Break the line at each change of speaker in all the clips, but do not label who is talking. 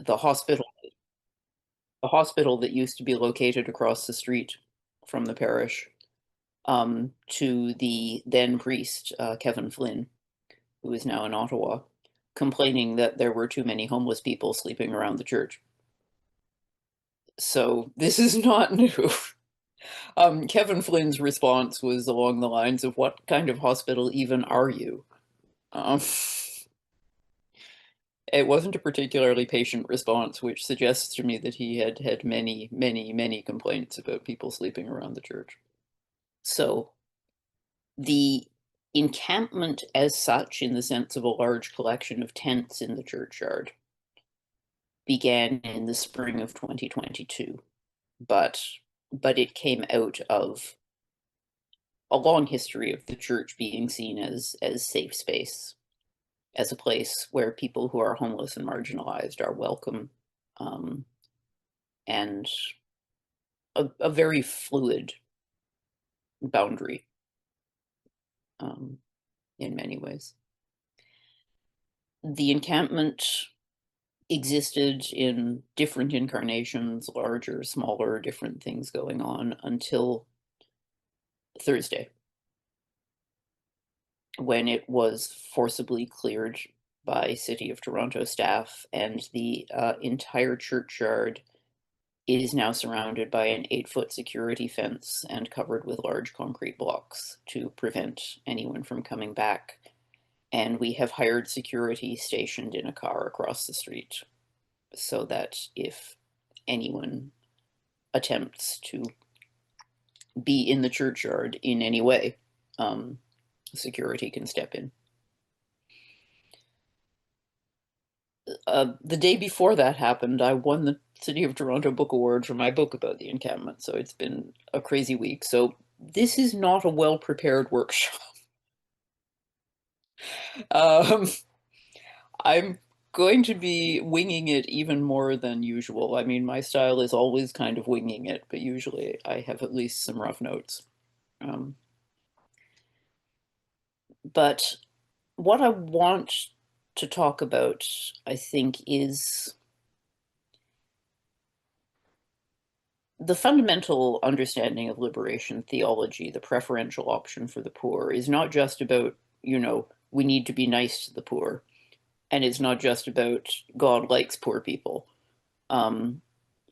the hospital, the hospital that used to be located across the street from the parish, to the then priest, Kevin Flynn, who is now in Ottawa, complaining that there were too many homeless people sleeping around the church. So this is not new. Kevin Flynn's response was along the lines of, "What kind of hospital even are you?" Um, it wasn't a particularly patient response, which suggests to me that he had had many, many, many complaints about people sleeping around the church. So the encampment as such, in the sense of a large collection of tents in the churchyard, began in the spring of 2022, but it came out of a long history of the church being seen as safe space, as a place where people who are homeless and marginalized are welcome, um, and a very fluid boundary, um, in many ways. The encampment existed in different incarnations, larger, smaller, different things going on, until Thursday, when it was forcibly cleared by City of Toronto staff, and the entire churchyard is now surrounded by an 8-foot security fence and covered with large concrete blocks to prevent anyone from coming back. And we have hired security stationed in a car across the street, so that if anyone attempts to be in the churchyard in any way, security can step in. The day before that happened, I won the City of Toronto Book Award for my book about the encampment, so it's been a crazy week. So this is not a well-prepared workshop. Um, I'm going to be winging it even more than usual. I mean, my style is always kind of winging it, but usually I have at least some rough notes. Um, but what I want to talk about, I think, is the fundamental understanding of liberation theology. The preferential option for the poor is not just about, we need to be nice to the poor, and it's not just about God likes poor people.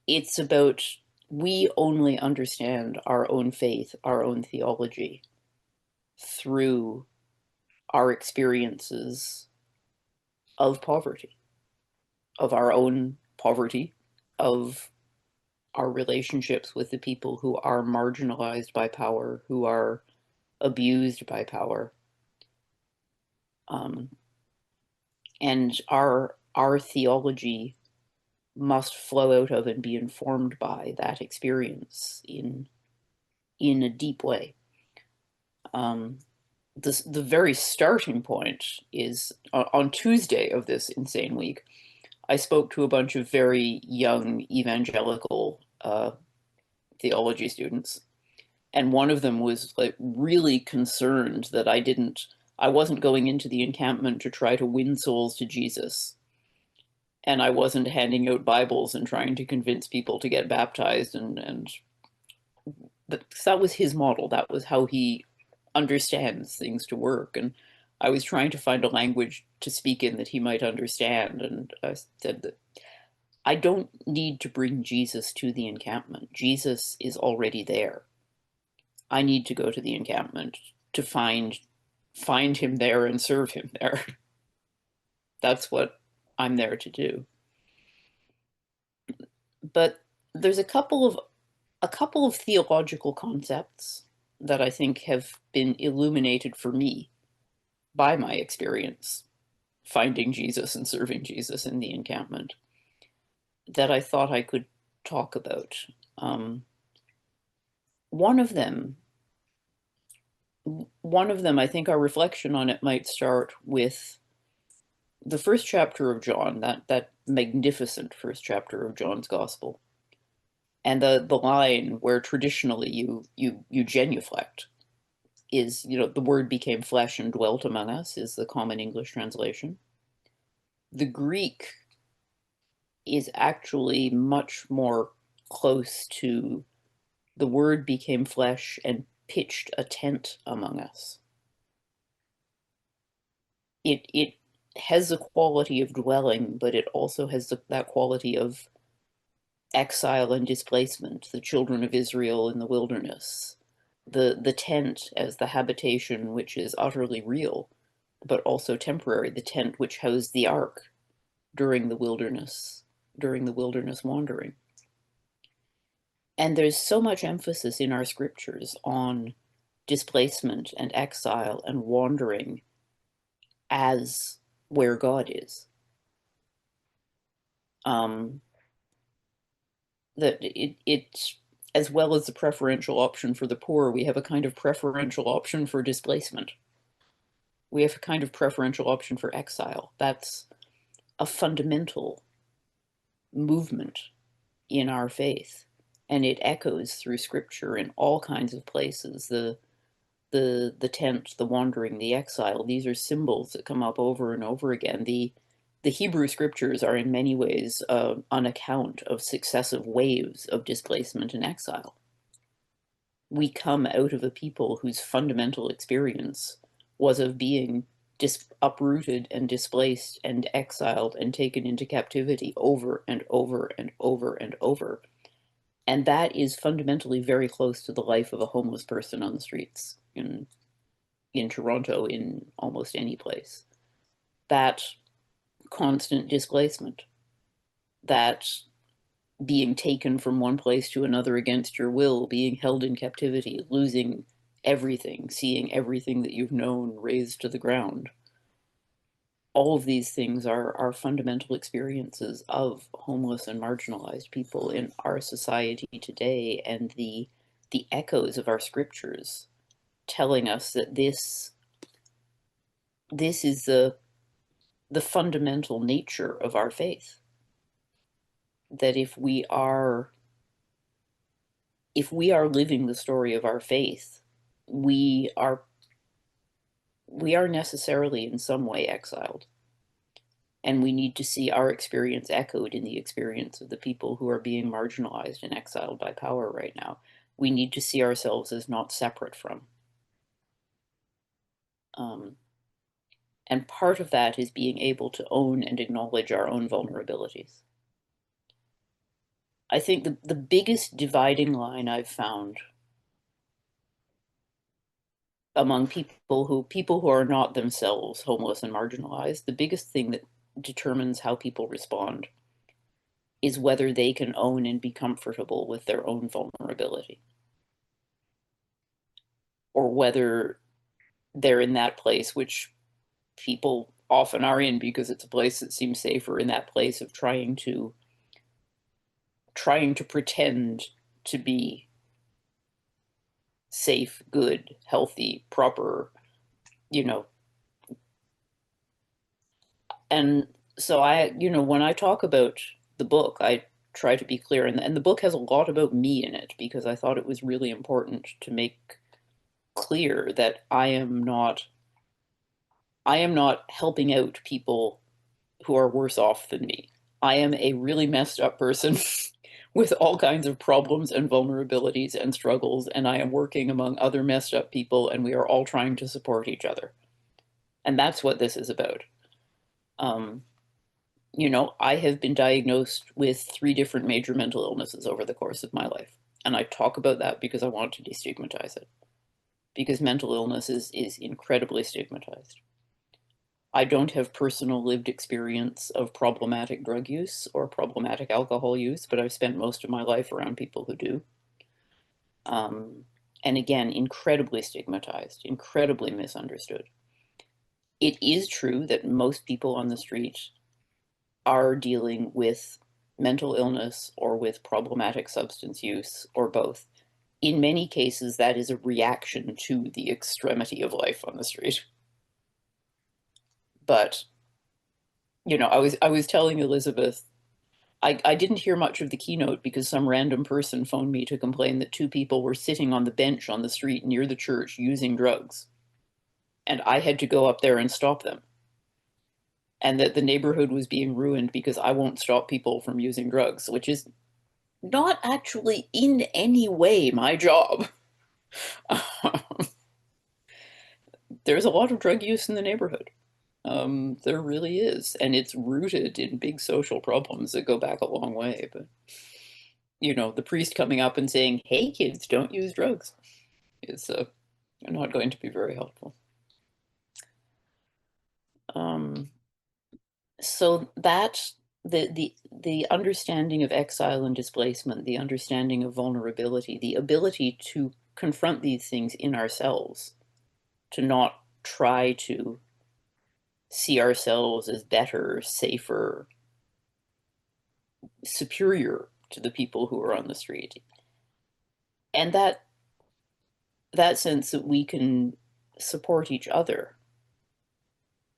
It's about, we only understand our own faith, our own theology, through our experiences of poverty, of our own poverty, of our relationships with the people who are marginalized by power, who are abused by power. And our theology must flow out of and be informed by that experience in a deep way. The very starting point is on Tuesday of this insane week, I spoke to a bunch of very young evangelical theology students, and one of them was like really concerned that I wasn't going into the encampment to try to win souls to Jesus, and I wasn't handing out Bibles and trying to convince people to get baptized, and that was his model. That was how he understands things to work. And I was trying to find a language to speak in that he might understand. And I said that I don't need to bring Jesus to the encampment. Jesus is already there. I need to go to the encampment to find him there and serve him there. That's what I'm there to do. But there's a couple of theological concepts that I think have been illuminated for me by my experience finding Jesus and serving Jesus in the encampment that I thought I could talk about. One of them, I think our reflection on it might start with the first chapter of John, that magnificent first chapter of John's Gospel, and the line where traditionally you genuflect is, the word became flesh and dwelt among us, is the common English translation. The Greek is actually much more close to the Word became flesh and pitched a tent among us. It has the quality of dwelling, but it also has that quality of exile and displacement, the children of Israel in the wilderness, the tent as the habitation which is utterly real, but also temporary, the tent which housed the ark during the wilderness wandering. And there's so much emphasis in our scriptures on displacement and exile and wandering as where God is. That it's, as well as the preferential option for the poor, we have a kind of preferential option for displacement. We have a kind of preferential option for exile. That's a fundamental movement in our faith, and it echoes through scripture in all kinds of places. The tent, the wandering, the exile, these are symbols that come up over and over again. The Hebrew scriptures are in many ways an account of successive waves of displacement and exile. We come out of a people whose fundamental experience was of being uprooted and displaced and exiled and taken into captivity over and over and over and over. And that is fundamentally very close to the life of a homeless person on the streets in Toronto, in almost any place. That constant displacement, that being taken from one place to another against your will, being held in captivity, losing everything, seeing everything that you've known razed to the ground. All of these things are fundamental experiences of homeless and marginalized people in our society today, and the echoes of our scriptures telling us that this is the fundamental nature of our faith. That if we are living the story of our faith, we are necessarily in some way exiled. And we need to see our experience echoed in the experience of the people who are being marginalized and exiled by power right now. We need to see ourselves as not separate from. And part of that is being able to own and acknowledge our own vulnerabilities. I think the biggest dividing line I've found among people who are not themselves homeless and marginalized, the biggest thing that determines how people respond is whether they can own and be comfortable with their own vulnerability, or whether they're in that place, which people often are in because it's a place that seems safer, in that place of trying to pretend to be safe, good, healthy, proper, And so when I talk about the book, I try to be clear, and the book has a lot about me in it, because I thought it was really important to make clear that I am not helping out people who are worse off than me. I am a really messed up person with all kinds of problems and vulnerabilities and struggles, and I am working among other messed up people, and we are all trying to support each other. And that's what this is about. I have been diagnosed with 3 different major mental illnesses over the course of my life. And I talk about that because I want to destigmatize it. Because mental illness is incredibly stigmatized. I don't have personal lived experience of problematic drug use or problematic alcohol use, but I've spent most of my life around people who do. And again, incredibly stigmatized, incredibly misunderstood. It is true that most people on the street are dealing with mental illness or with problematic substance use, or both. In many cases, that is a reaction to the extremity of life on the street. But, I was telling Elizabeth, I didn't hear much of the keynote because some random person phoned me to complain that 2 people were sitting on the bench on the street near the church using drugs. And I had to go up there and stop them. and that the neighborhood was being ruined because I won't stop people from using drugs, which is not actually in any way my job. There's a lot of drug use in the neighborhood. There really is, and it's rooted in big social problems that go back a long way. But the priest coming up and saying, "Hey, kids, don't use drugs," is not going to be very helpful. So that the understanding of exile and displacement, the understanding of vulnerability, the ability to confront these things in ourselves, to not try to see ourselves as better, safer, superior to the people who are on the street. And that sense that we can support each other,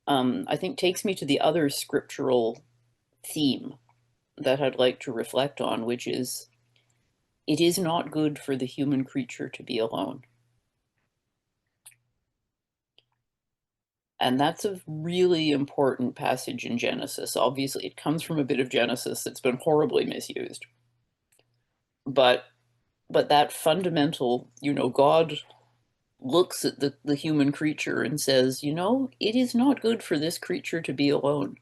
I think takes me to the other scriptural theme that I'd like to reflect on, which is, it is not good for the human creature to be alone. And that's a really important passage in Genesis. Obviously, it comes from a bit of Genesis that's been horribly misused. But that fundamental, God looks at the human creature and says, it is not good for this creature to be alone.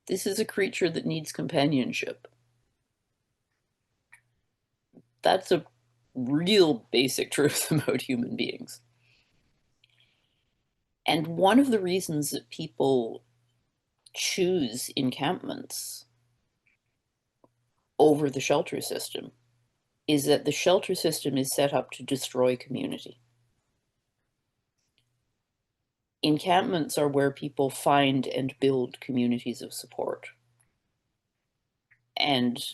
This is a creature that needs companionship. That's a real basic truth about human beings. And one of the reasons that people choose encampments over the shelter system is that the shelter system is set up to destroy community. Encampments are where people find and build communities of support. And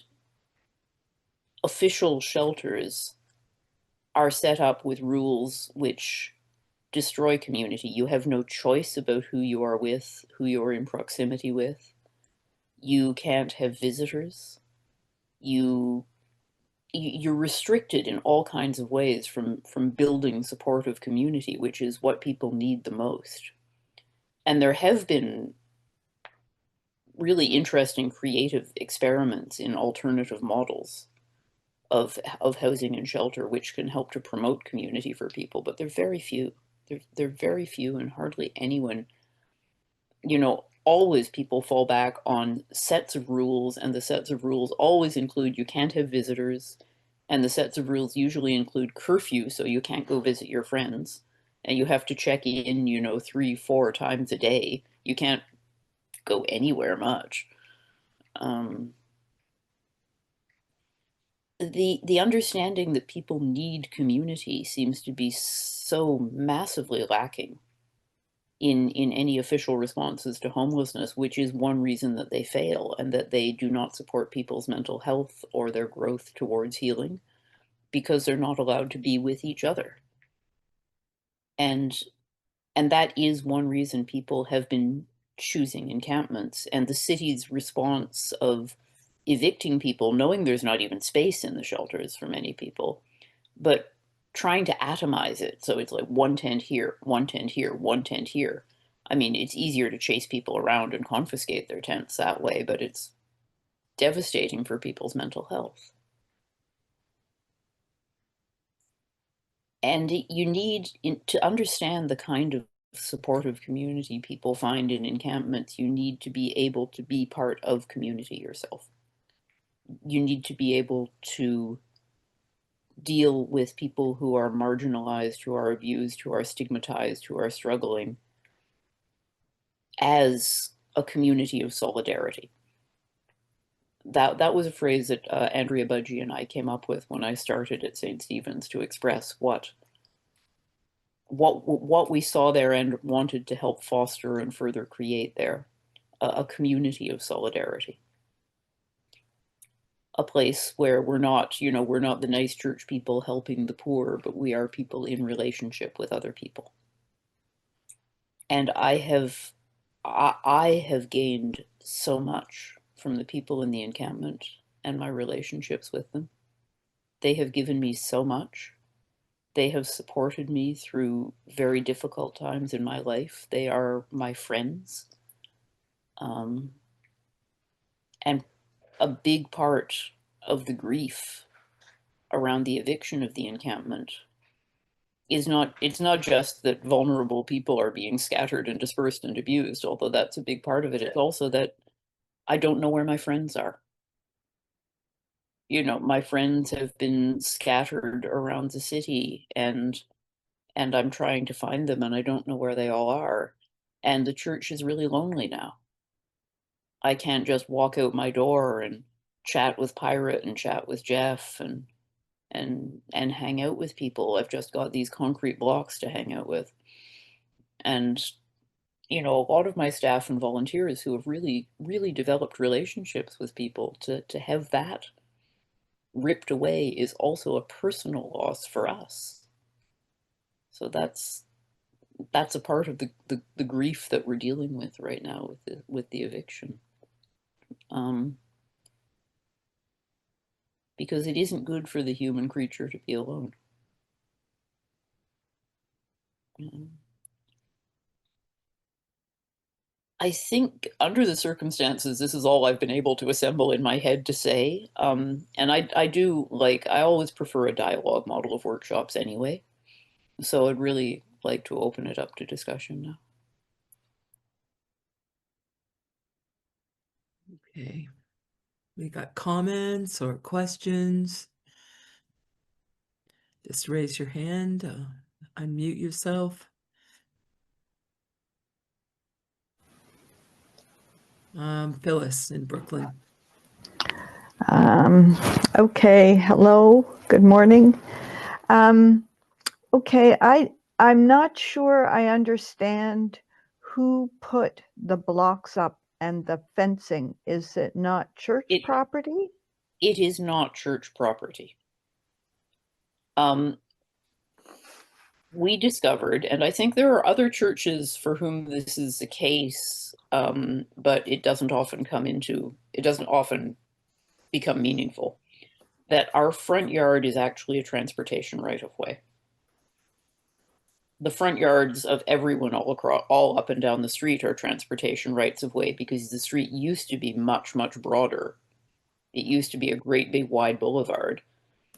official shelters are set up with rules which destroy community. You have no choice about who you are with, who you're in proximity with. You can't have visitors. You're restricted in all kinds of ways from building supportive community, which is what people need the most. And there have been really interesting creative experiments in alternative models of housing and shelter, which can help to promote community for people, but they're very few. They're very few, and hardly anyone, always people fall back on sets of rules, and the sets of rules always include you can't have visitors, and the sets of rules usually include curfew, so you can't go visit your friends, and you have to check in, 3-4 times a day. You can't go anywhere much. The understanding that people need community seems to be so massively lacking in any official responses to homelessness, which is one reason that they fail, and that they do not support people's mental health or their growth towards healing, because they're not allowed to be with each other. And that is one reason people have been choosing encampments, and the city's response of evicting people, knowing there's not even space in the shelters for many people, but trying to atomize it. So it's like one tent here, one tent here, one tent here. I mean, it's easier to chase people around and confiscate their tents that way, but it's devastating for people's mental health. And you need to understand the kind of supportive community people find in encampments. You need to be able to be part of community yourself. You need to be able to deal with people who are marginalized, who are abused, who are stigmatized, who are struggling, as a community of solidarity. That was a phrase that Andrea Budgie and I came up with when I started at St. Stephen's to express what we saw there and wanted to help foster and further create there, a community of solidarity. A place where we're not the nice church people helping the poor, but we are people in relationship with other people. And I have gained so much from the people in the encampment and my relationships with them. They have given me so much. They have supported me through very difficult times in my life. They are my friends. And a big part of the grief around the eviction of the encampment it's not just that vulnerable people are being scattered and dispersed and abused, although that's a big part of it. It's also that I don't know where my friends are. My friends have been scattered around the city, and I'm trying to find them, and I don't know where they all are. And the church is really lonely now. I can't just walk out my door and chat with Pirate and chat with Jeff and hang out with people. I've just got these concrete blocks to hang out with. And a lot of my staff and volunteers who have really, really developed relationships with people, to have that ripped away is also a personal loss for us. So that's a part of the grief that we're dealing with right now with the eviction. Because it isn't good for the human creature to be alone. I think under the circumstances, this is all I've been able to assemble in my head to say. And I always prefer a dialogue model of workshops anyway. So I'd really like to open it up to discussion now.
Okay. We got comments or questions? Just raise your hand, unmute yourself. Phyllis in Brooklyn.
Okay, hello, good morning. Okay, I'm not sure I understand who put the blocks up and the fencing. Is it not church property?
It is not church property. We discovered, and I think there are other churches for whom this is the case, but it doesn't often become meaningful, that our front yard is actually a transportation right-of-way. The front yards of everyone all up and down the street are transportation rights of way, because the street used to be much, much broader. It used to be a great big wide boulevard.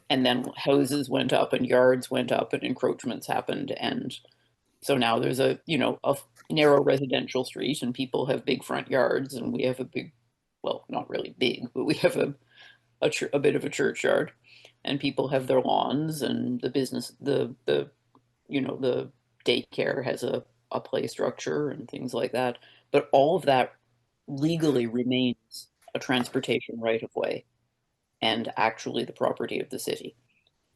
And then houses went up and yards went up and encroachments happened. And so now there's a narrow residential street, and people have big front yards, and we have a big, well, not really big, but we have a bit of a churchyard, and people have their lawns, and the business, the daycare has a play structure and things like that. But all of that legally remains a transportation right of way and actually the property of the city.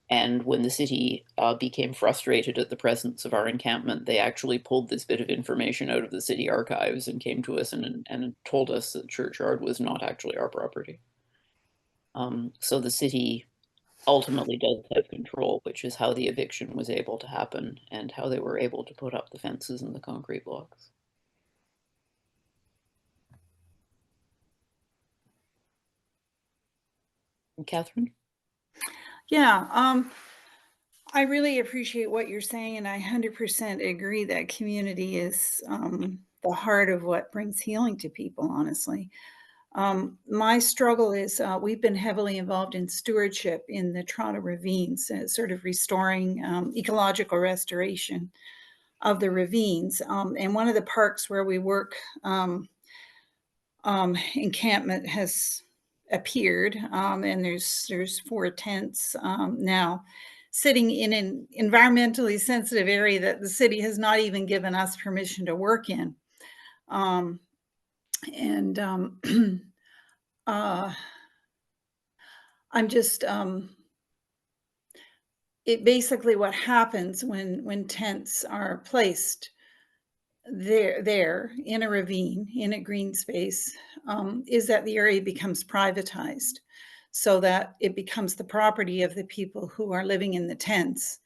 And when the city became frustrated at the presence of our encampment, they actually pulled this bit of information out of the city archives and came to us and told us that the churchyard was not actually our property. So the city ultimately does have control, which is how the eviction was able to happen and how they were able to put up the fences and the concrete blocks. And Catherine?
Yeah, I really appreciate what you're saying, and I 100% agree that community is the heart of what brings healing to people, honestly. My struggle is we've been heavily involved in stewardship in the Toronto ravines, sort of restoring ecological restoration of the ravines. And one of the parks where we work, encampment has appeared, and there's 4 tents now sitting in an environmentally sensitive area that the city has not even given us permission to work in. I'm just, it basically what happens when tents are placed there in a ravine, in a green space, is that the area becomes privatized, so that it becomes the property of the people who are living in the tents.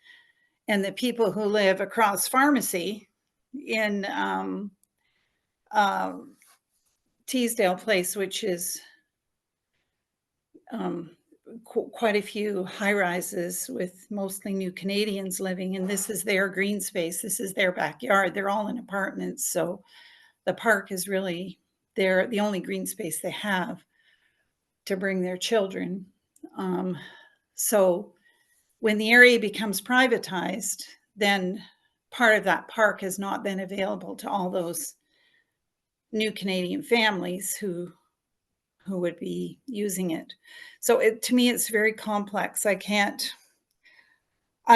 And the people who live across Pharmacy in Teasdale Place, which is quite a few high-rises with mostly new Canadians living, and this is their green space, this is their backyard. They're all in apartments, so the park is really they're the only green space they have to bring their children. So when the area becomes privatized, then part of that park is not then available to all those new Canadian families who would be using it. So to me, it's very complex. I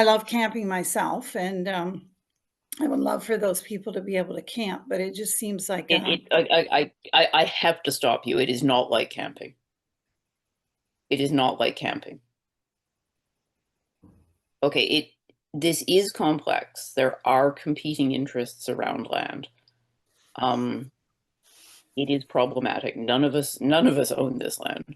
love camping myself, and I would love for those people to be able to camp, but it just seems like
I have to stop you. It is not like camping. It is not like camping. Okay, this is complex. There are competing interests around land. It is problematic. None of us own this land.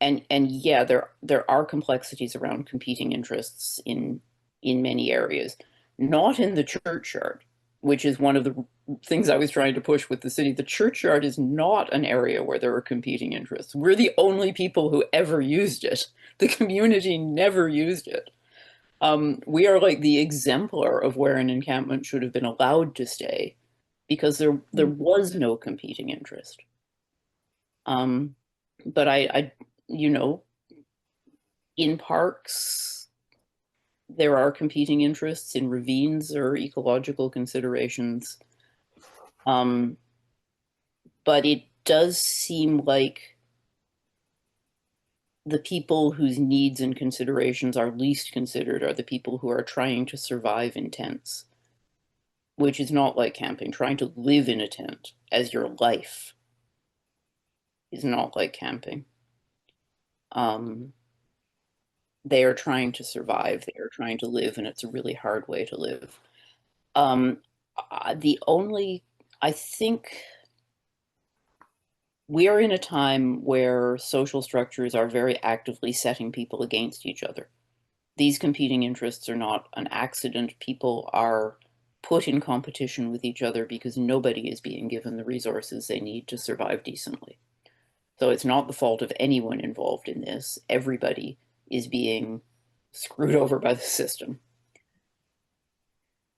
And yeah, there are complexities around competing interests in many areas. Not in the churchyard, which is one of the things I was trying to push with the city. The churchyard is not an area where there are competing interests. We're the only people who ever used it. The community never used it. We are like the exemplar of where an encampment should have been allowed to stay, because there was no competing interest. But I you know, in parks, there are competing interests. In ravines or ecological considerations. But it does seem like the people whose needs and considerations are least considered are the people who are trying to survive in tents, which is not like camping. Trying to live in a tent as your life is not like camping. They are trying to survive. They are trying to live, and it's a really hard way to live. I think we are in a time where social structures are very actively setting people against each other. These competing interests are not an accident. People are put in competition with each other because nobody is being given the resources they need to survive decently. So it's not the fault of anyone involved in this. Everybody is being screwed over by the system.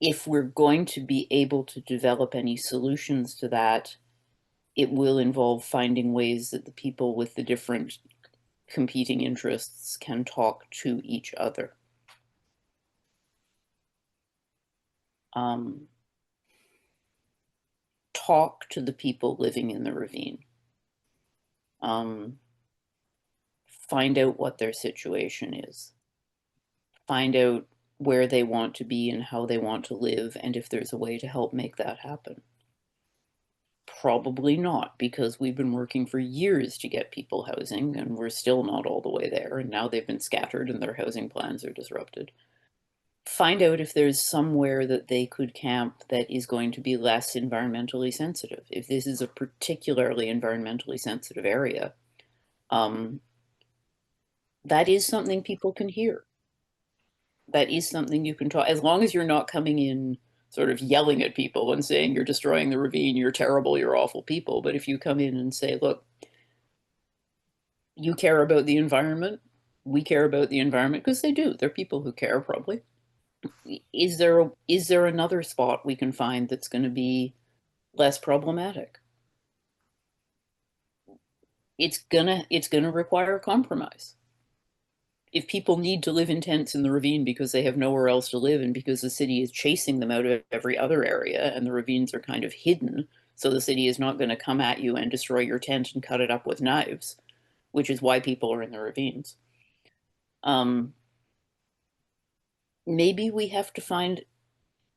If we're going to be able to develop any solutions to that, it will involve finding ways that the people with the different competing interests can talk to each other. Talk to the people living in the ravine. Find out what their situation is. Find out where they want to be and how they want to live, and if there's a way to help make that happen. Probably not, because we've been working for years to get people housing, and we're still not all the way there, and now they've been scattered and their housing plans are disrupted. Find out if there's somewhere that they could camp that is going to be less environmentally sensitive. If this is a particularly environmentally sensitive area, that is something people can hear. That is something you can talk, as long as you're not coming in sort of yelling at people and saying you're destroying the ravine, you're terrible, you're awful people. But if you come in and say, look, you care about the environment, we care about the environment, because they do. They're people who care, probably. Is there another spot we can find that's going to be less problematic? It's gonna require compromise. If people need to live in tents in the ravine because they have nowhere else to live, and because the city is chasing them out of every other area, and the ravines are kind of hidden, so the city is not going to come at you and destroy your tent and cut it up with knives, which is why people are in the ravines. Maybe we have to find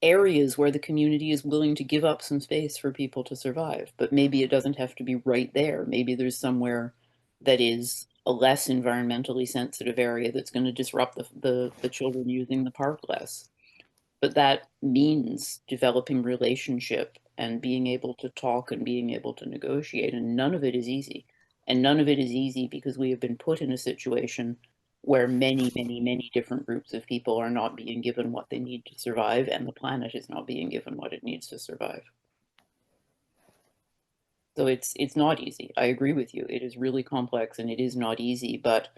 areas where the community is willing to give up some space for people to survive, but maybe it doesn't have to be right there. Maybe there's somewhere that is a less environmentally sensitive area that's going to disrupt the children using the park less. But that means developing relationship and being able to talk and being able to negotiate, and none of it is easy. And none of it is easy because we have been put in a situation where many, many, many different groups of people are not being given what they need to survive, and the planet is not being given what it needs to survive. So it's not easy. I agree with you. It is really complex and it is not easy, but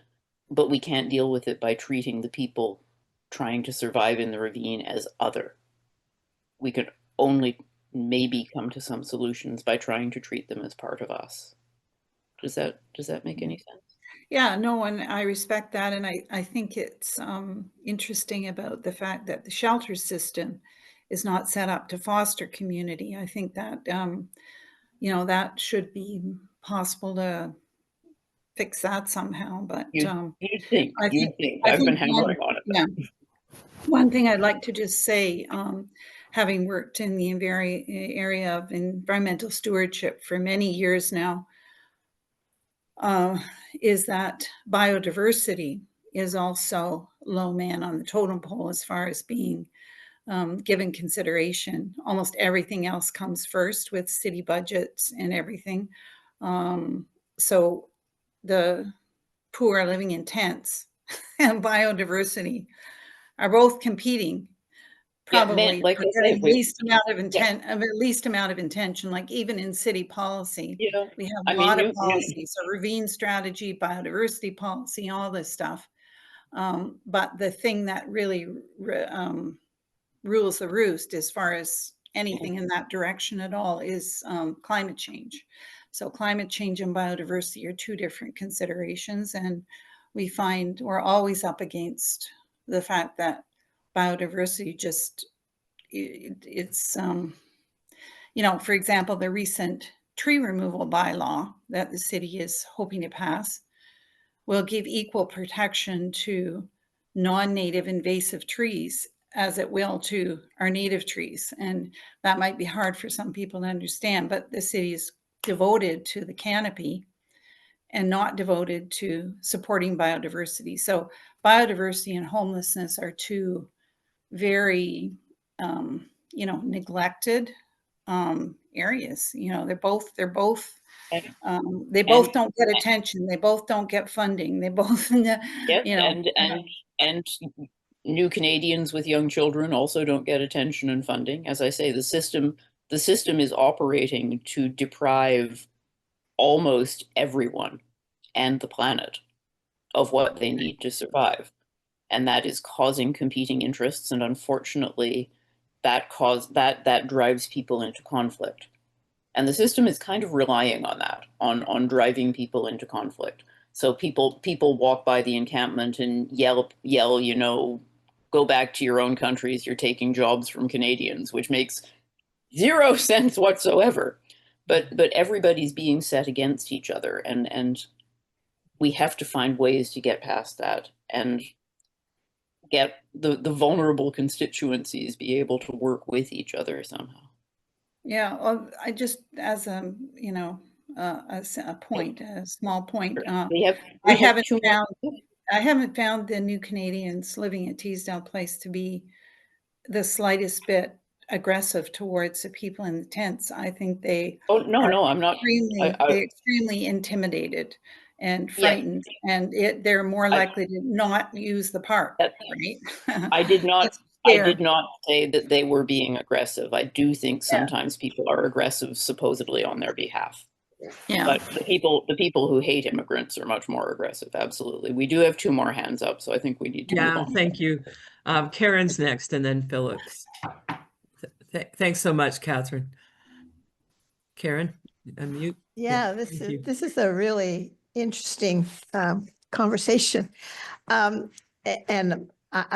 we can't deal with it by treating the people trying to survive in the ravine as other. We can only maybe come to some solutions by trying to treat them as part of us. Does that make any sense?
Yeah, no, and I respect that. And I think it's interesting about the fact that the shelter system is not set up to foster community. I think that, that should be possible to fix that somehow. But
You'd think.
I think,
I've been hammering on it.
Yeah. One thing I'd like to just say, having worked in the area of environmental stewardship for many years now, is that biodiversity is also low man on the totem pole as far as being given consideration. Almost everything else comes first with city budgets and everything. So the poor living in tents and biodiversity are both competing, probably
like
for
I
getting
said,
least amount of intention. Like even in city policy, we have a lot of policies, so ravine strategy, biodiversity policy, all this stuff. But the thing that really rules the roost as far as anything in that direction at all is climate change. So climate change and biodiversity are two different considerations, and we find we're always up against the fact that biodiversity just, it's, for example, the recent tree removal bylaw that the city is hoping to pass will give equal protection to non-native invasive trees as it will to our native trees. And that might be hard for some people to understand, but the city is devoted to the canopy and not devoted to supporting biodiversity. So biodiversity and homelessness are two very, neglected areas. They both don't get attention. They both don't get funding. They both,
and new Canadians with young children also don't get attention and funding. As I say, the system is operating to deprive almost everyone and the planet of what they need to survive. And that is causing competing interests. And unfortunately, that drives people into conflict. And the system is kind of relying on that, on driving people into conflict. So people walk by the encampment and yell, go back to your own countries, you're taking jobs from Canadians, which makes zero sense whatsoever. But everybody's being set against each other, and we have to find ways to get past that and get the vulnerable constituencies be able to work with each other somehow.
Yeah, well, I just, as a point, a small point, I haven't found the new Canadians living at Teasdale Place to be the slightest bit aggressive towards the people in the tents. I think they
I'm not
they're extremely intimidated and frightened, and they're more likely to not use the park, right?
I did not say that they were being aggressive. I do think sometimes people are aggressive supposedly on their behalf. Yeah. But the people who hate immigrants are much more aggressive. Absolutely. We do have two more hands up, so I think we need to move on.
Thank you. Karen's next, and then Phillips. Thanks so much, Catherine. Karen, unmute.
Yeah, this is a really interesting conversation. And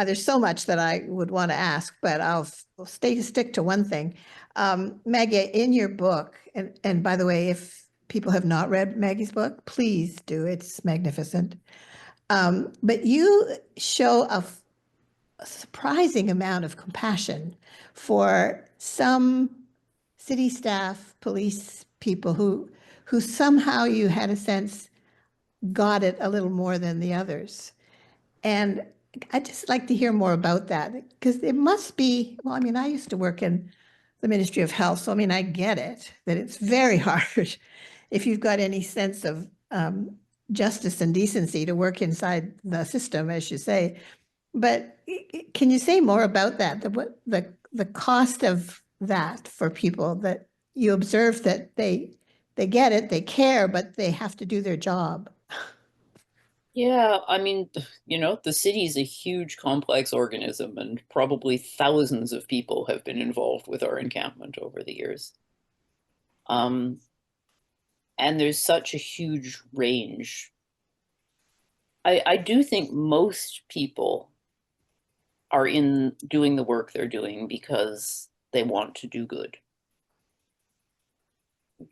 there's so much that I would want to ask, but I'll stick to one thing. Maggie, in your book, and by the way, if people have not read Maggie's book, please do. It's magnificent. But you show a surprising amount of compassion for some city staff, police people who somehow you had a sense got it a little more than the others. And I'd just like to hear more about that, because it must be, well, I mean, I used to work in the Ministry of Health, so I mean, I get it, that it's very hard if you've got any sense of justice and decency to work inside the system, as you say. But can you say more about that, the cost of that for people, that you observe that they get it, they care, but they have to do their job?
Yeah, I mean, the city's a huge complex organism, and probably thousands of people have been involved with our encampment over the years. Um, and there's such a huge range. I do think most people are in doing the work they're doing because they want to do good.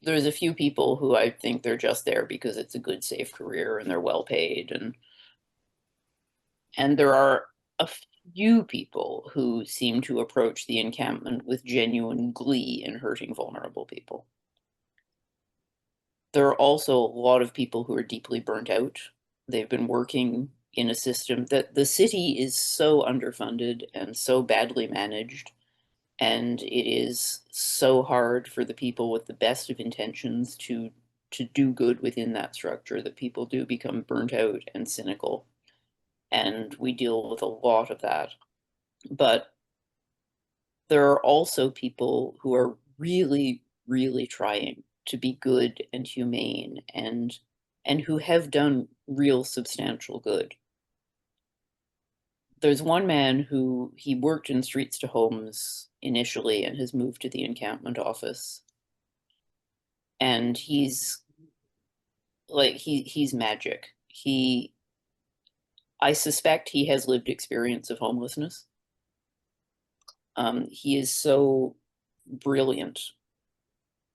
There's a few people who I think they're just there because it's a good, safe career and they're well paid, and there are a few people who seem to approach the encampment with genuine glee in hurting vulnerable people. There are also a lot of people who are deeply burnt out. They've been working in a system that the city is so underfunded and so badly managed, and it is so hard for the people with the best of intentions to do good within that structure that people do become burnt out and cynical. And we deal with a lot of that. But there are also people who are really, really trying to be good and humane and who have done real substantial good. There's one man who he worked in Streets to Homes initially and has moved to the encampment office. And he's like he's magic. I suspect he has lived experience of homelessness. He is so brilliant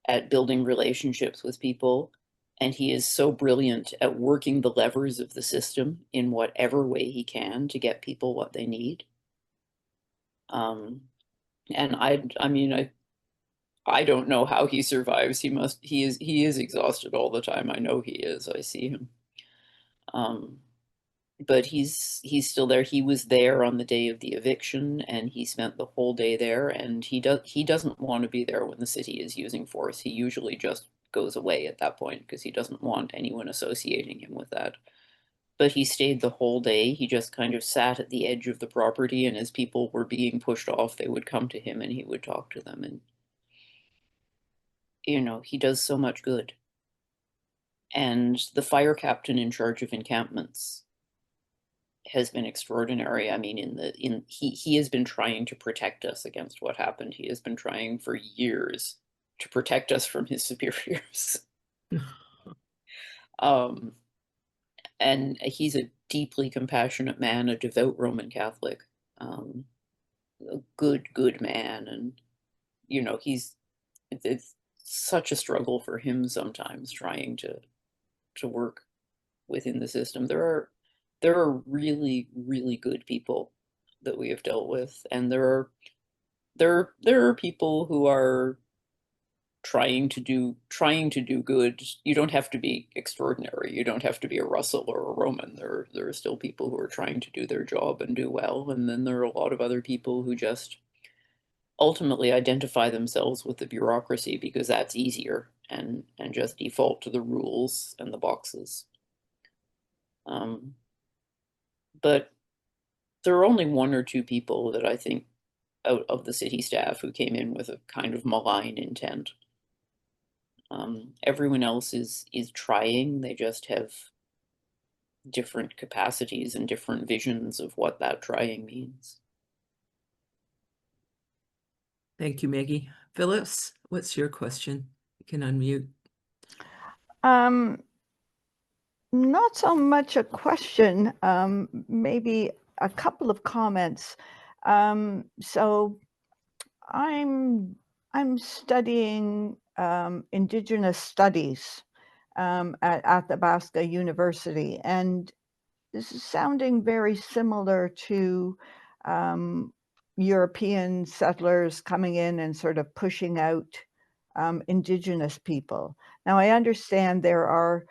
at building relationships with people, and he is so brilliant at working the levers of the system in whatever way he can to get people what they need. And I mean, I don't know how he survives. He is exhausted all the time. I know he is. I see him. But he's still there. He was there on the day of the eviction, and he spent the whole day there, and he doesn't want to be there when the city is using force. He usually just goes away at that point because he doesn't want anyone associating him with that. But he stayed the whole day. He just kind of sat at the edge of the property, and as people were being pushed off, they would come to him and he would talk to them. And he does so much good. And the fire captain in charge of encampments has been extraordinary. I mean, he has been trying to protect us against what happened. He has been trying for years to protect us from his superiors. And he's a deeply compassionate man, a devout Roman Catholic, a good man. And it's such a struggle for him sometimes trying to work within the system. There are really, really good people that we have dealt with, and there are people who are trying to do good. You don't have to be extraordinary. You don't have to be a Russell or a Roman. There are still people who are trying to do their job and do well, and then there are a lot of other people who just ultimately identify themselves with the bureaucracy because that's easier, and just default to the rules and the boxes. But there are only one or two people that I think out of the city staff who came in with a kind of malign intent. Everyone else is trying. They just have different capacities and different visions of what that trying means.
Thank you, Maggie. Phyllis, what's your question? You can unmute.
Not so much a question, maybe a couple of comments. So I'm studying Indigenous studies at Athabasca University, and this is sounding very similar to European settlers coming in and sort of pushing out Indigenous people. Now, I understand there are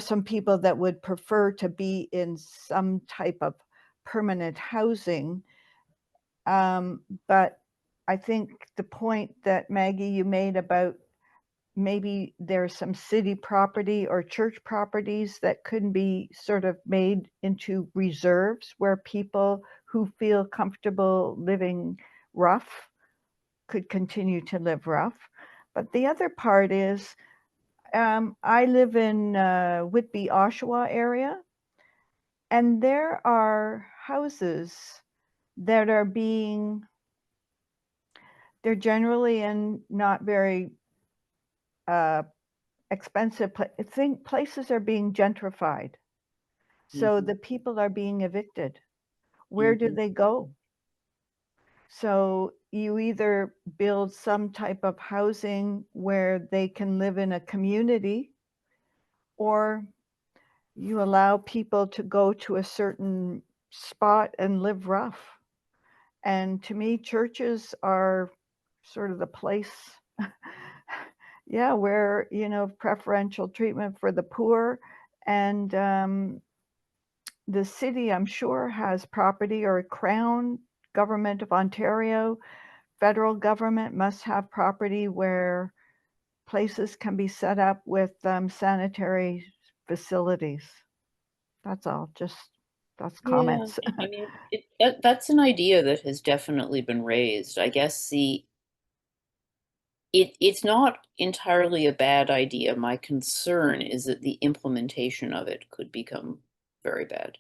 some people that would prefer to be in some type of permanent housing. But I think the point that Maggie, you made about maybe there's some city property or church properties that could be sort of made into reserves where people who feel comfortable living rough could continue to live rough. But the other part is, I live in Whitby, Oshawa area, And there are houses that are they're generally in not very expensive, I think places are being gentrified. So the people are being evicted. Where do they go? So you either build some type of housing where they can live in a community, or you allow people to go to a certain spot and live rough. And to me, churches are sort of the place, yeah, where, preferential treatment for the poor. And the city, I'm sure, has property, or Crown Government of Ontario, federal government must have property where places can be set up with sanitary facilities. That's all, that's comments.
Yeah, I mean, that's an idea that has definitely been raised. I guess it's not entirely a bad idea. My concern is that the implementation of it could become very bad.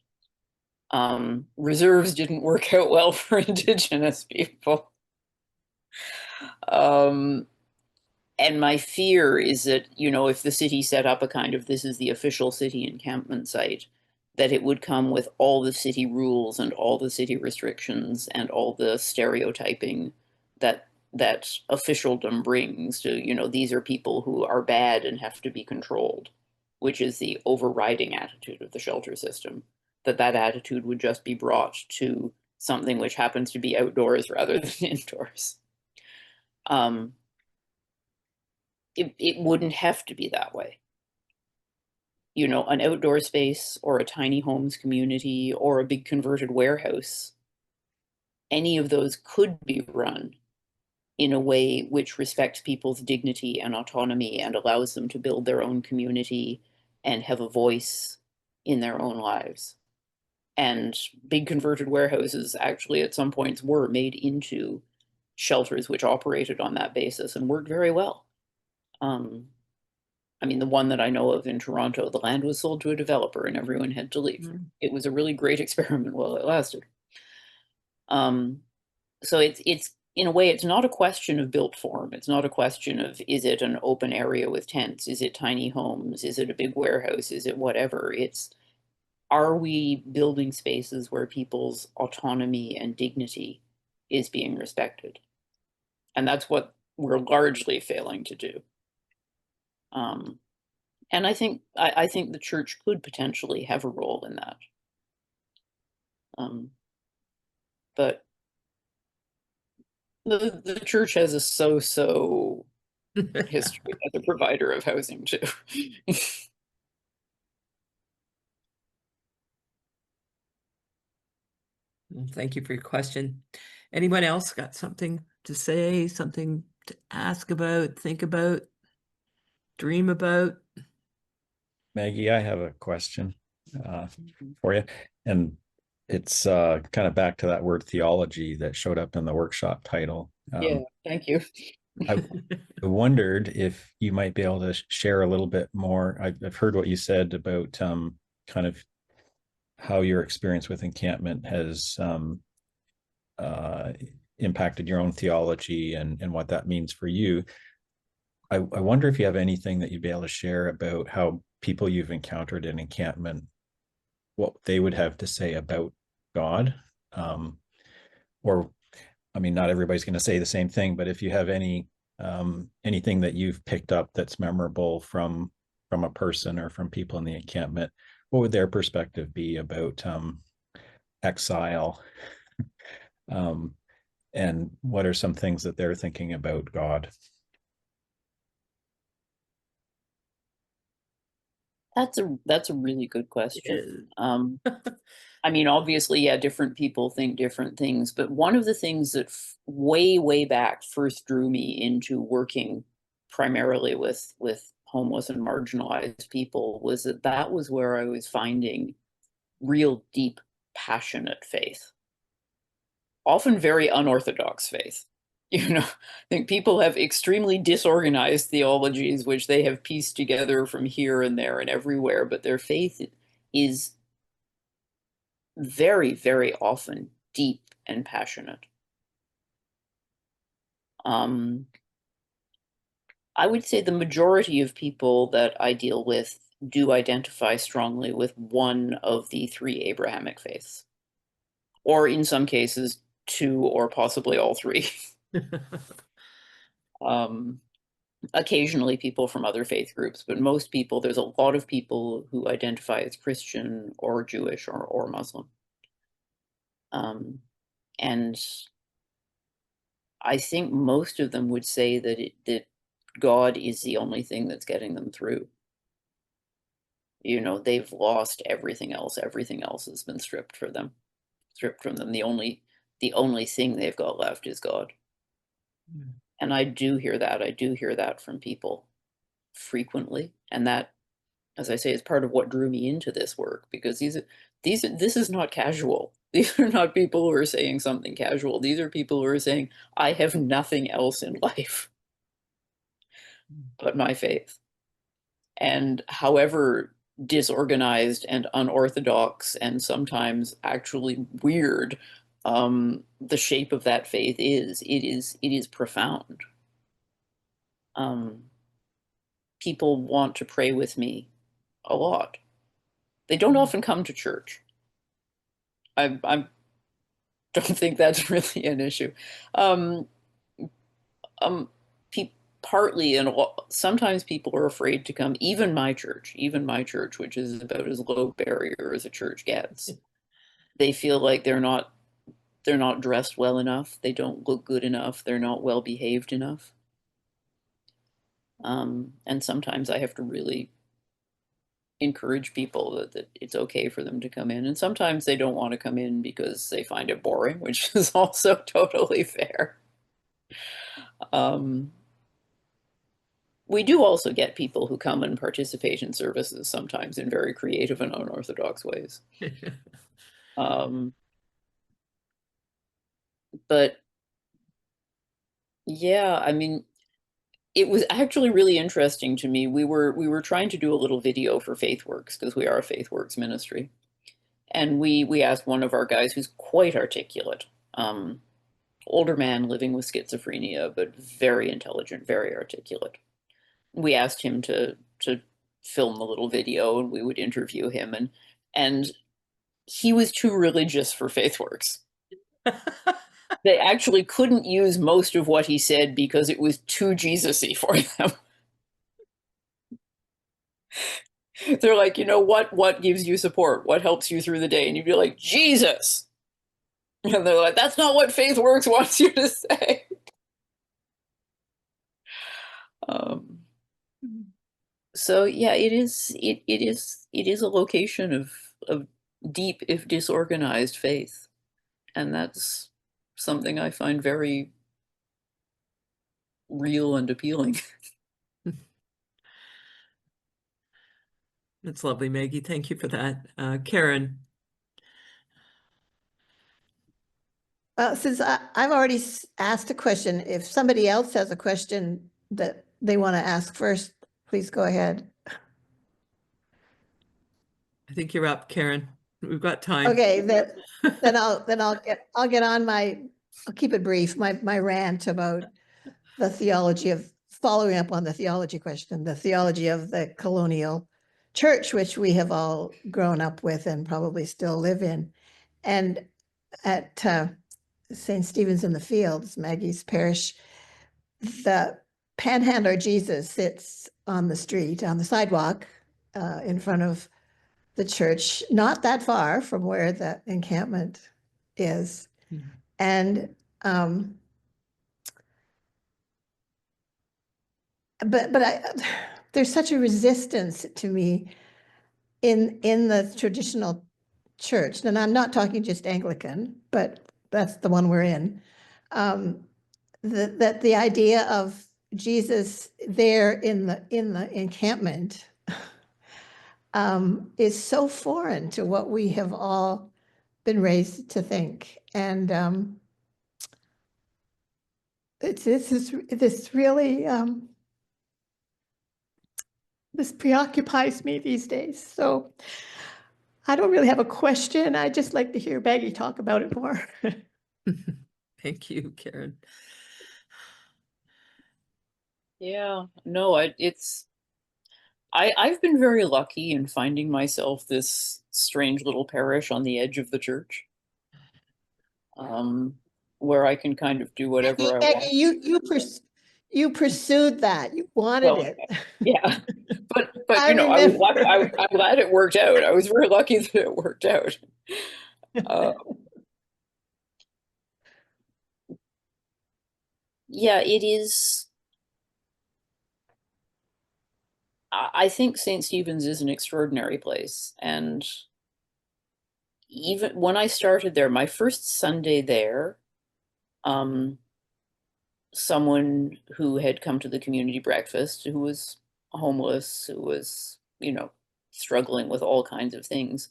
Reserves didn't work out well for Indigenous people. And my fear is that, if the city set up a kind of, this is the official city encampment site, that it would come with all the city rules and all the city restrictions and all the stereotyping that officialdom brings to, these are people who are bad and have to be controlled, which is the overriding attitude of the shelter system, that attitude would just be brought to something which happens to be outdoors rather than indoors. It wouldn't have to be that way. An outdoor space or a tiny homes community or a big converted warehouse, any of those could be run in a way which respects people's dignity and autonomy and allows them to build their own community and have a voice in their own lives. And big converted warehouses actually at some points were made into shelters which operated on that basis and worked very well. I mean, the one that I know of in Toronto, the land was sold to a developer and everyone had to leave. It was a really great experiment while it lasted. So it's in a way, it's not a question of built form. It's not a question of, is it an open area with tents? Is it tiny homes? Is it a big warehouse? Is it whatever? It's, are we building spaces where people's autonomy and dignity is being respected? And that's what we're largely failing to do. And I think the church could potentially have a role in that. But the church has a so-so history as a provider of housing too.
Well, thank you for your question. Anyone else got something to say, something to ask about, think about, dream about?
Maggie, I have a question for you. And it's kind of back to that word theology that showed up in the workshop title.
Yeah, thank you.
I wondered if you might be able to share a little bit more. I've heard what you said about kind of how your experience with encampment has impacted your own theology and what that means for you. I wonder if you have anything that you'd be able to share about how people you've encountered in encampment, what they would have to say about God. Or, I mean, not everybody's going to say the same thing, but if you have anything that you've picked up that's memorable from a person or from people in the encampment, what would their perspective be about exile? And what are some things that they're thinking about God?
That's a really good question. I mean, obviously, yeah, different people think different things, but one of the things that way back first drew me into working primarily with homeless and marginalized people was that was where I was finding real deep, passionate faith, often very unorthodox faith. I think people have extremely disorganized theologies, which they have pieced together from here and there and everywhere, but their faith is very, very often deep and passionate. I would say the majority of people that I deal with do identify strongly with one of the three Abrahamic faiths, or in some cases, two or possibly all three. Occasionally people from other faith groups, but most people, there's a lot of people who identify as Christian or Jewish or Muslim. And I think most of them would say that God is the only thing that's getting them through. You know, they've lost everything else. Everything else has been stripped from them. The only thing they've got left is God. Mm. And I do hear that. I do hear that from people frequently. And that, as I say, is part of what drew me into this work, because this is not casual. These are not people who are saying something casual. These are people who are saying, I have nothing else in life but my faith. And however disorganized and unorthodox and sometimes actually weird the shape of that faith is, it is profound. People want to pray with me a lot. They don't often come to church. I don't think that's really an issue. Partly, and sometimes people are afraid to come. Even my church, which is about as low barrier as a church gets, they feel like they're not dressed well enough. They don't look good enough. They're not well behaved enough. And sometimes I have to really encourage people that it's okay for them to come in. And sometimes they don't want to come in because they find it boring, which is also totally fair. We do also get people who come and participate in services, sometimes in very creative and unorthodox ways. But yeah, I mean, it was actually really interesting to me. We were trying to do a little video for FaithWorks, because we are a FaithWorks ministry. And we asked one of our guys who's quite articulate, older man living with schizophrenia, but very intelligent, very articulate. We asked him to film a little video, and we would interview him, and he was too religious for FaithWorks. They actually couldn't use most of what he said because it was too Jesus-y for them. They're like, you know, what gives you support? What helps you through the day? And you'd be like, Jesus. And they're like, that's not what FaithWorks wants you to say. So yeah, it is a location of deep, if disorganized, faith. And that's something I find very real and appealing.
That's lovely, Maggie. Thank you for that. Karen.
Well, since I've already asked a question, if somebody else has a question that they want to ask first, please go ahead.
I think you're up, Karen. We've got time.
Okay, then I'll get on I'll keep it brief, my rant about the theology of, following up on the theology question, the theology of the colonial church, which we have all grown up with and probably still live in. And at St. Stephen's in the Fields, Maggie's parish, the panhandler Jesus sits on the street, on the sidewalk, in front of the church, not that far from where the encampment is. Mm-hmm. And but there's such a resistance to me in the traditional church, and I'm not talking just Anglican, but that's the one we're in. That the idea of Jesus there in the encampment is so foreign to what we have all been raised to think, and this really this preoccupies me these days. So I don't really have a question. I'd just like to hear Maggie talk about it more.
Thank you, Karen.
Yeah, no, I've been very lucky in finding myself this strange little parish on the edge of the church, where I can kind of do whatever I want.
You pursued that. You wanted
Well,
it.
yeah, but
I
you know, I was lucky.
remember.
I'm glad it worked out. I was very lucky that it worked out. Yeah, it is. I think St. Stephen's is an extraordinary place, and even when I started there, my first Sunday there, someone who had come to the community breakfast, who was homeless, who was, you know, struggling with all kinds of things,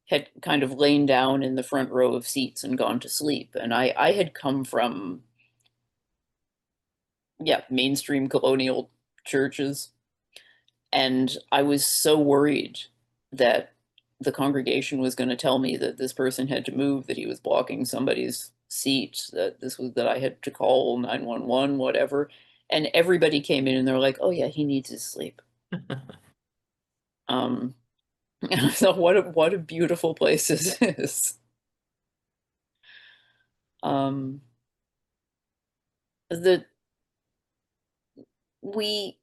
had kind of lain down in the front row of seats and gone to sleep. And I had come from, yeah, mainstream colonial churches. And I was so worried that the congregation was going to tell me that this person had to move, that he was blocking somebody's seat, that I had to call 911, whatever. And everybody came in and they're like, "Oh yeah, he needs his sleep." And I thought, what a beautiful place this is. The we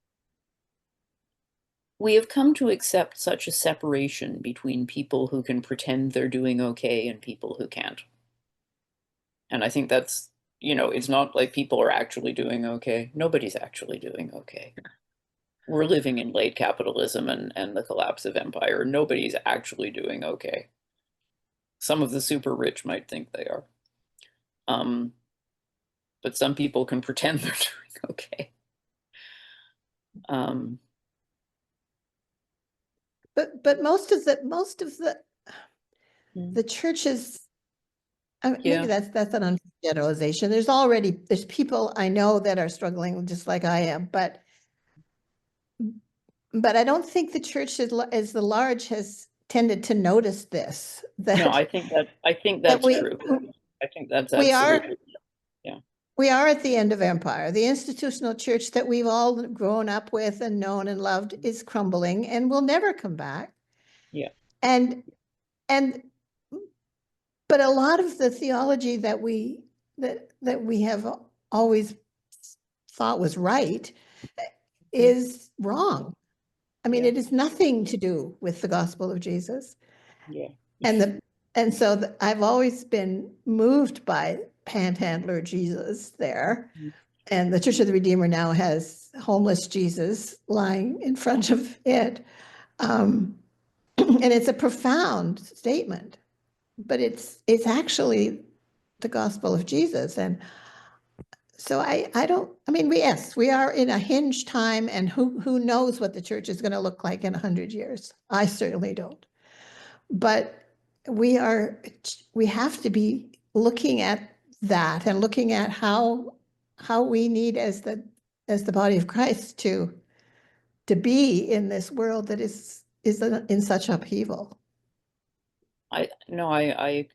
we have come to accept such a separation between people who can pretend they're doing okay and people who can't. And I think that's, you know, it's not like people are actually doing okay. Nobody's actually doing okay. We're living in late capitalism and the collapse of empire. Nobody's actually doing okay. Some of the super rich might think they are. But some people can pretend they're doing okay.
But most of the churches, I mean,
Yeah.
maybe that's an unfair generalization. There's people I know that are struggling just like I am, but I don't think the church as the large has tended to notice this.
No, I think that's true. I think that's absolutely.
We are at the end of empire. The institutional church that we've all grown up with and known and loved is crumbling and will never come back.
Yeah.
But a lot of the theology that we have always thought was right is wrong. I mean, it is nothing to do with the gospel of Jesus.
Yeah.
And so I've always been moved by panhandler Jesus there. And the Church of the Redeemer now has homeless Jesus lying in front of it. And it's a profound statement, but it's actually the gospel of Jesus. And so we are in a hinge time, and who knows what the church is going to look like in 100 years. I certainly don't. But we have to be looking at that and looking at how we need as the body of Christ to be in this world that is in such upheaval.
I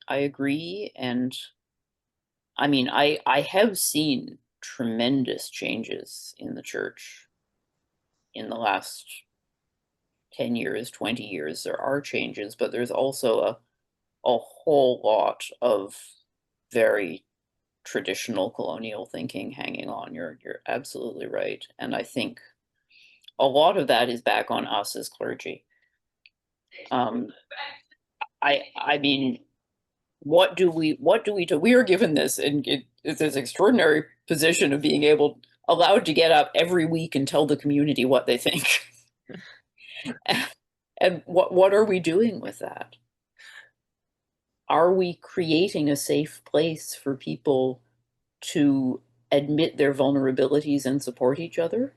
agree. And I mean, I have seen tremendous changes in the church in the last 10 years, 20 years. There are changes, but there's also a whole lot of very traditional colonial thinking hanging on. You're absolutely right. And I think a lot of that is back on us as clergy. I mean, what do we do? We are given this, and it's this extraordinary position of being allowed to get up every week and tell the community what they think. And what are we doing with that? Are we creating a safe place for people to admit their vulnerabilities and support each other?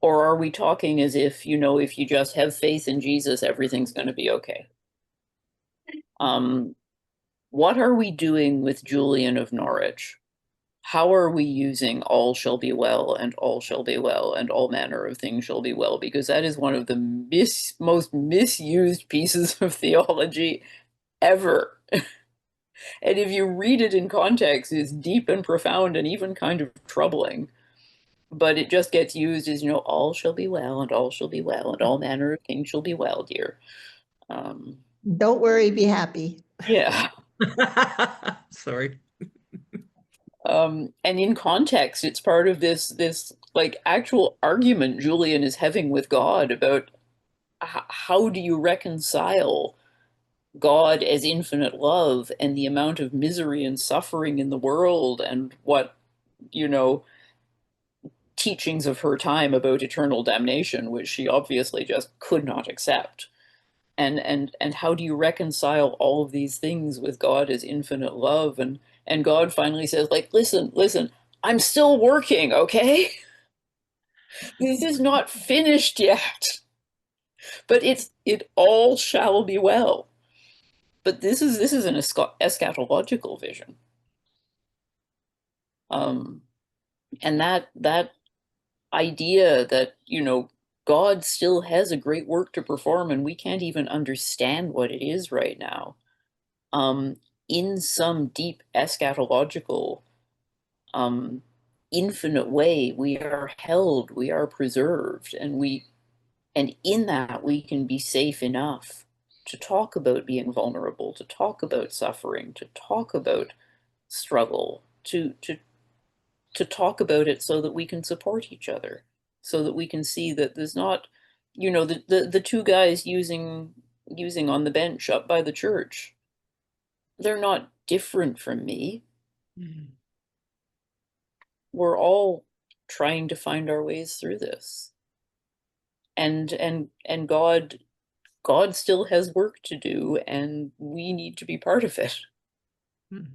Or are we talking as if, you know, if you just have faith in Jesus, everything's going to be okay? What are we doing with Julian of Norwich? how are we using all shall be well and all shall be well and all manner of things shall be well? Because that is one of the most misused pieces of theology ever. And if you read it in context, it's deep and profound and even kind of troubling. But it just gets used as, all shall be well and all shall be well and all manner of things shall be well, dear.
Don't worry, be happy.
Yeah.
Sorry.
And in context, it's part of this like actual argument Julian is having with God about how do you reconcile God as infinite love and the amount of misery and suffering in the world, and what, teachings of her time about eternal damnation, which she obviously just could not accept. And how do you reconcile all of these things with God as infinite love? And God finally says, like, listen, I'm still working, okay? This is not finished yet. But it all shall be well. But this is an eschatological vision. And that idea that, God still has a great work to perform and we can't even understand what it is right now. In some deep eschatological, infinite way, we are held, we are preserved, and in that we can be safe enough to talk about being vulnerable, to talk about suffering, to talk about struggle, to talk about it so that we can support each other, so that we can see that there's not, the two guys using on the bench up by the church, they're not different from me.
Mm.
We're all trying to find our ways through this. And God still has work to do, and we need to be part of it.
Mm.